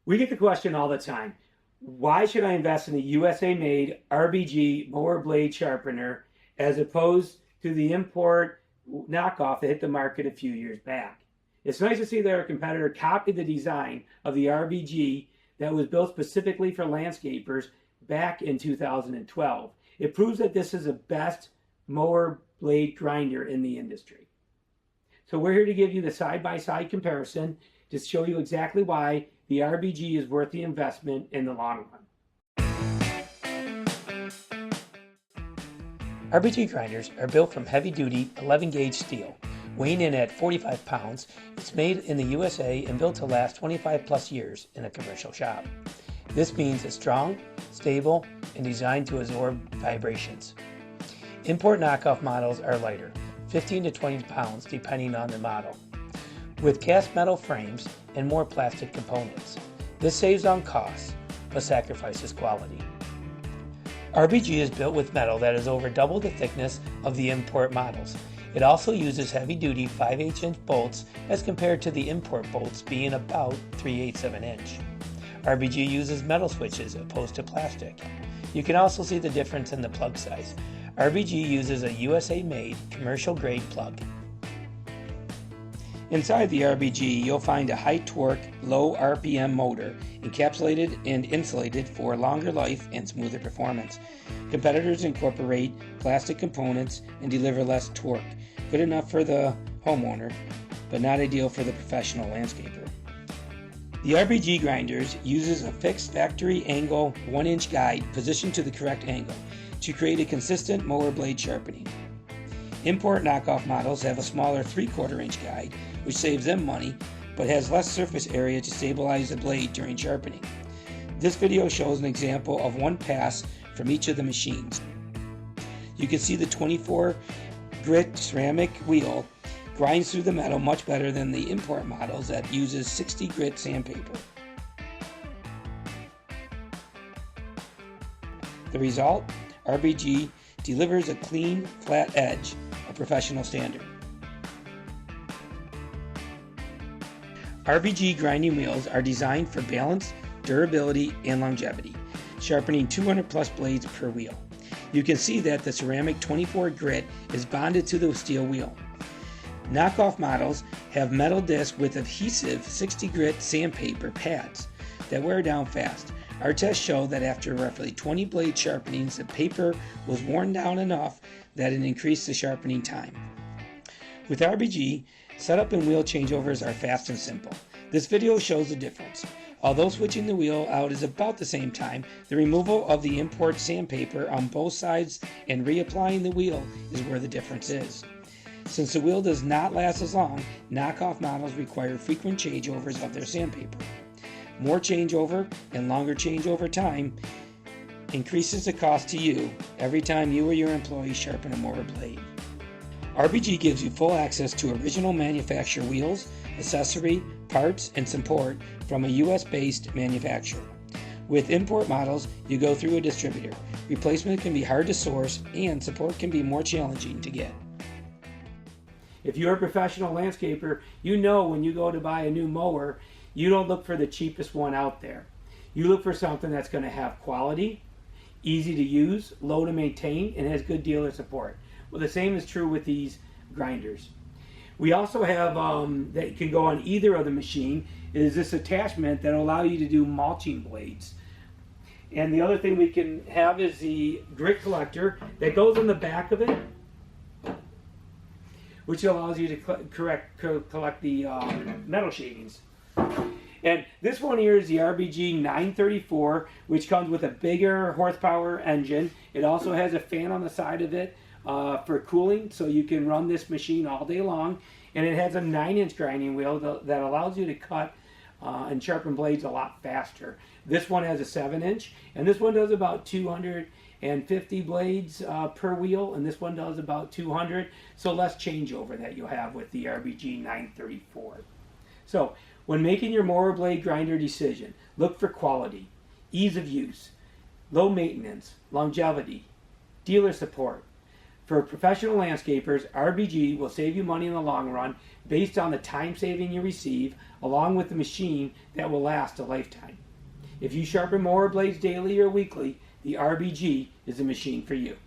We get the question all the time, why should I invest in a USA-made RBG mower blade sharpener as opposed to the import knockoff that hit the market a few years back? It's nice to see that our competitor copied the design of the RBG that was built specifically for landscapers back in 2012. It proves that this is the best mower blade grinder in the industry. So we're here to give you the side-by-side comparison to show you exactly why the RBG is worth the investment in the long run. RBG grinders are built from heavy-duty 11-gauge steel. Weighing in at 45 pounds, it's made in the USA and built to last 25 plus years in a commercial shop. This means it's strong, stable, and designed to absorb vibrations. Import knockoff models are lighter, 15 to 20 pounds depending on the model, with cast metal frames and more plastic components. This saves on costs, but sacrifices quality. RBG is built with metal that is over double the thickness of the import models. It also uses heavy-duty 5/8" bolts as compared to the import bolts being about 3/8 of an inch. RBG uses metal switches opposed to plastic. You can also see the difference in the plug size. RBG uses a USA-made commercial-grade plug. Inside the RBG, you'll find a high-torque, low RPM motor, encapsulated and insulated for longer life and smoother performance. Competitors incorporate plastic components and deliver less torque, good enough for the homeowner, but not ideal for the professional landscaper. The RBG grinders uses a fixed factory angle 1-inch guide positioned to the correct angle to create a consistent mower blade sharpening. Import knockoff models have a smaller 3/4 inch guide, which saves them money, but has less surface area to stabilize the blade during sharpening. This video shows an example of one pass from each of the machines. You can see the 24 grit ceramic wheel grinds through the metal much better than the import models that uses 60 grit sandpaper. The result? RBG delivers a clean, flat edge, a professional standard. RBG grinding wheels are designed for balance, durability, and longevity, sharpening 200 plus blades per wheel. You can see that the ceramic 24 grit is bonded to the steel wheel. Knockoff models have metal discs with adhesive 60 grit sandpaper pads that wear down fast. Our tests show that after roughly 20 blade sharpenings, the paper was worn down enough that it increased the sharpening time. With RBG, setup and wheel changeovers are fast and simple. This video shows the difference. Although switching the wheel out is about the same time, the removal of the import sandpaper on both sides and reapplying the wheel is where the difference is. Since the wheel does not last as long, knockoff models require frequent changeovers of their sandpaper. More changeover and longer changeover time increases the cost to you every time you or your employees sharpen a mower blade. RBG gives you full access to original manufacturer wheels, accessory, parts, and support from a US-based manufacturer. With import models, you go through a distributor. Replacement can be hard to source and support can be more challenging to get. If you're a professional landscaper, you know when you go to buy a new mower, you don't look for the cheapest one out there. You look for something that's going to have quality, easy to use, low to maintain, and has good dealer support. Well, the same is true with these grinders. We also have, that can go on either of the machine, is this attachment that will allow you to do mulching blades. And the other thing we can have is the grit collector that goes on the back of it, which allows you to collect the metal shavings. And this one here is the RBG 934, which comes with a bigger horsepower engine. It also has a fan on the side of it for cooling, so you can run this machine all day long. And it has a 9-inch grinding wheel that allows you to cut and sharpen blades a lot faster. This one has a 7-inch, and this one does about 250 blades per wheel, and this one does about 200, so less changeover that you'll have with the RBG 934. So when making your mower blade grinder decision, look for quality, ease of use, low maintenance, longevity, dealer support, For professional landscapers, RBG will save you money in the long run based on the time saving you receive, along with the machine that will last a lifetime. If you sharpen mower blades daily or weekly, the RBG is the machine for you.